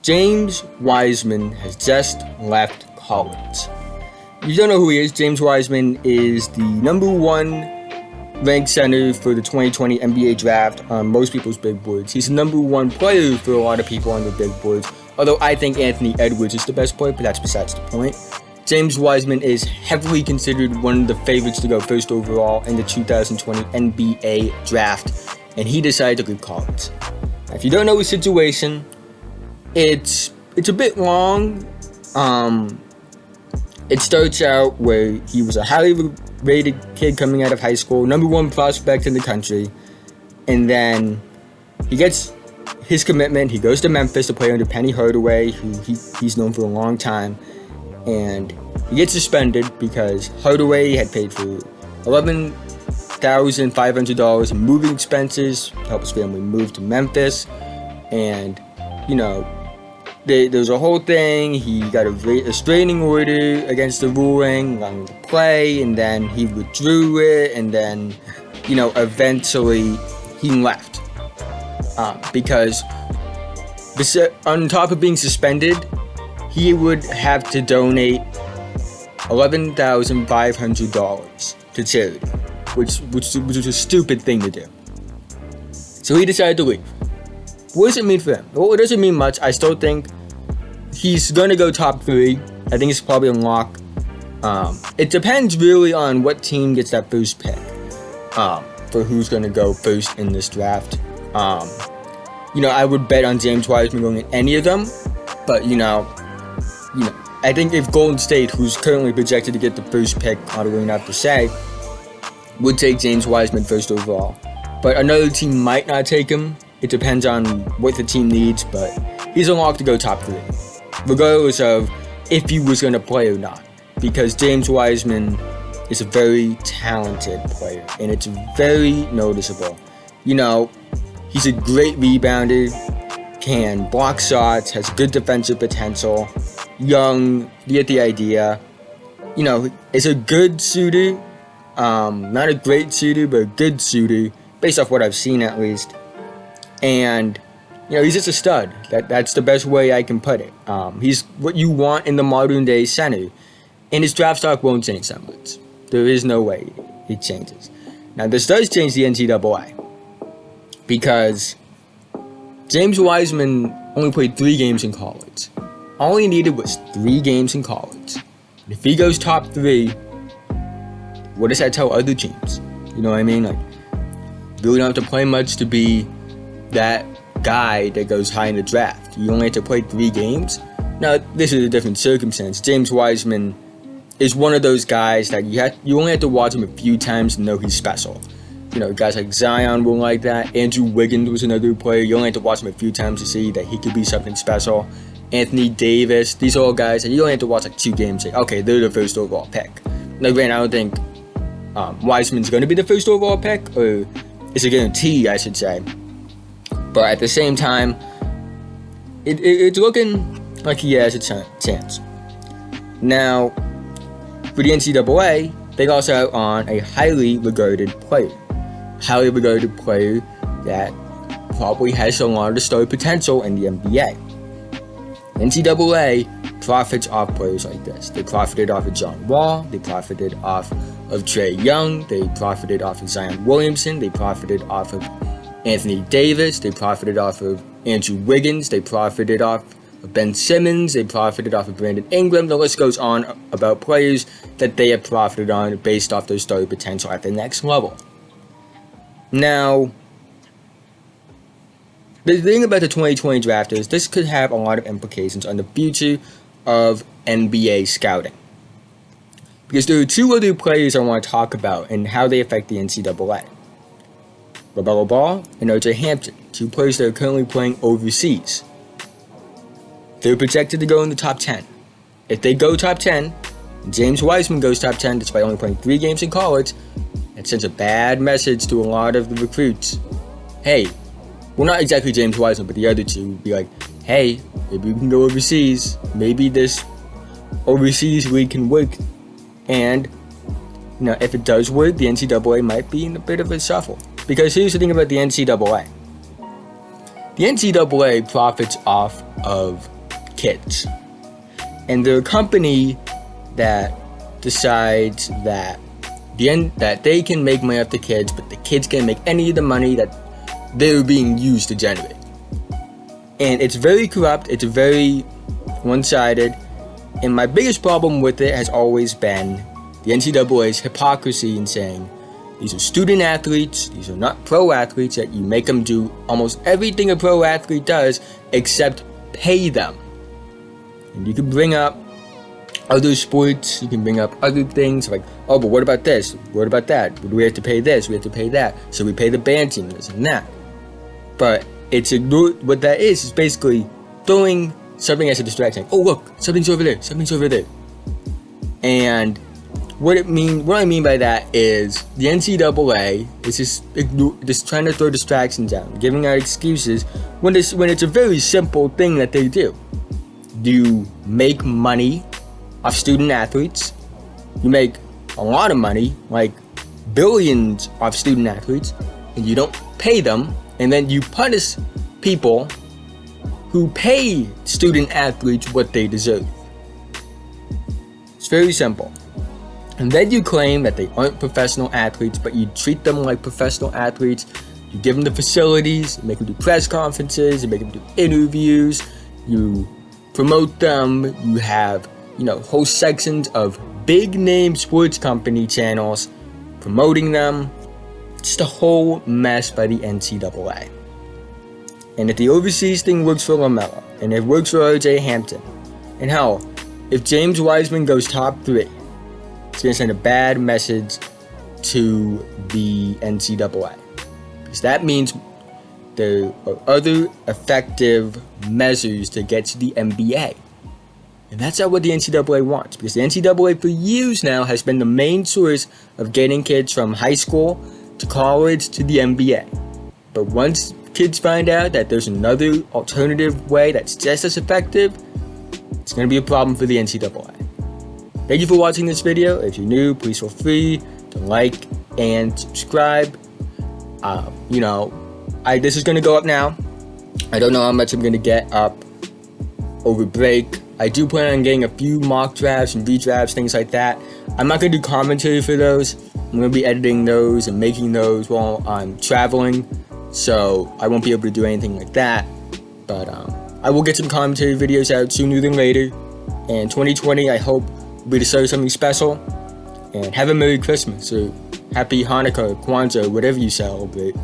James Wiseman has just left college. If you don't know who he is, James Wiseman is the number 1 ranked center for the 2020 NBA draft on most people's big boards. He's the number 1 player for a lot of people on the big boards, although I think Anthony Edwards is the best player, but that's besides the point. James Wiseman is heavily considered one of the favorites to go first overall in the 2020 NBA draft, and he decided to leave college. Now, if you don't know his situation, it's a bit long. It starts out where he was a highly rated kid coming out of high school, number 1 prospect in the country, and then he gets his commitment. He goes to Memphis to play under Penny Hardaway, who he's known for a long time, and he gets suspended because Hardaway had paid for $11,500 in moving expenses to help his family move to Memphis, and there's a whole thing. He got a restraining order against the ruling, allowing him to play, and then he withdrew it, and then, eventually he left. Because on top of being suspended, he would have to donate $11,500 to charity, which was a stupid thing to do. So he decided to leave. What does it mean for him? Well, it doesn't mean much. I still think he's going to go top 3. I think it's probably a lock. It depends really on what team gets that first pick for who's going to go first in this draft. I would bet on James Wiseman going in any of them, but I think if Golden State, who's currently projected to get the first pick, I don't really have to say, would take James Wiseman first overall, but another team might not take him. It depends on what the team needs, but he's a lock to go top 3, regardless of if he was going to play or not, because James Wiseman is a very talented player, and it's very noticeable. He's a great rebounder, can block shots, has good defensive potential, young, you get the idea. Is a good shooter, not a great shooter, but a good shooter, based off what I've seen at least. And, he's just a stud. That's the best way I can put it. He's what you want in the modern day center. And his draft stock won't change that much. There is no way it changes. Now, this does change the NCAA. Because James Wiseman only played 3 games in college. All he needed was 3 games in college. And if he goes top 3, what does that tell other teams? You know what I mean? You really don't have to play much to be that guy that goes high in the draft. You only have to play 3 games. Now, this is a different circumstance. James Wiseman is one of those guys that you only have to watch him a few times to know he's special. Guys like Zion were like that. Andrew Wiggins was another player. You only have to watch him a few times to see that he could be something special. Anthony Davis. These are all guys that you only have to watch 2 games and say, okay, they're the first overall pick. Now, granted, I don't think Wiseman's going to be the first overall pick, or it's a guarantee, I should say. But at the same time, it's looking like he has a chance. Now, for the NCAA, they also out on a highly regarded player. Highly regarded player that probably has a lot of star potential in the NBA. NCAA profits off players like this. They profited off of John Wall. They profited off of Trae Young. They profited off of Zion Williamson. They profited off of Anthony Davis. They profited off of Andrew Wiggins. They profited off of Ben Simmons. They profited off of Brandon Ingram. The list goes on about players that they have profited on based off their star potential at the next level. Now, the thing about the 2020 draft is this could have a lot of implications on the future of NBA scouting. Because there are 2 other players I want to talk about and how they affect the NCAA. LaMelo Ball and RJ Hampton, 2 players that are currently playing overseas. They're projected to go in the top 10. If they go top 10, and James Wiseman goes top 10 despite only playing 3 games in college, it sends a bad message to a lot of the recruits. Hey, well, not exactly James Wiseman, but the other 2 would be like, hey, maybe we can go overseas. Maybe this overseas league can work. And, if it does work, the NCAA might be in a bit of a shuffle. Because here's the thing about the NCAA. The NCAA profits off of kids. And they're a company that decides that that they can make money off the kids, but the kids can't make any of the money that they're being used to generate. And it's very corrupt, it's very one-sided, and my biggest problem with it has always been the NCAA's hypocrisy in saying, these are student athletes, these are not pro athletes, that you make them do almost everything a pro athlete does except pay them. And you can bring up other sports, you can bring up other things like, oh, but what about this? What about that? Do we have to pay this? We have to pay that. So we pay the band team this and that. But what that is basically throwing something as a distraction. Oh, look, something's over there. Something's over there. And what I mean by that is the NCAA is just trying to throw distractions out, giving out excuses when it's a very simple thing that they do. You make money off student athletes. You make a lot of money, like billions off student athletes, and you don't pay them, and then you punish people who pay student athletes what they deserve. It's very simple. And then you claim that they aren't professional athletes, but you treat them like professional athletes. You give them the facilities, you make them do press conferences, you make them do interviews, you promote them, you have whole sections of big name sports company channels promoting them. It's just a whole mess by the NCAA. And if the overseas thing works for LaMelo, and it works for RJ Hampton, and hell, if James Wiseman goes top 3, it's going to send a bad message to the NCAA. Because that means there are other effective measures to get to the NBA. And that's not what the NCAA wants, because the NCAA for years now has been the main source of getting kids from high school to college to the NBA. But once kids find out that there's another alternative way that's just as effective, it's going to be a problem for the NCAA. Thank you for watching this video. If you're new, please feel free to like and subscribe. This is going to go up now. I don't know how much I'm going to get up over break. I do plan on getting a few mock drafts and redrafts, things like that. I'm not going to do commentary for those. I'm going to be editing those and making those while I'm traveling, so I won't be able to do anything like that. But I will get some commentary videos out sooner than later. And 2020, I hope, will be the start of something special. And have a Merry Christmas, or Happy Hanukkah, or Kwanzaa, whatever you celebrate.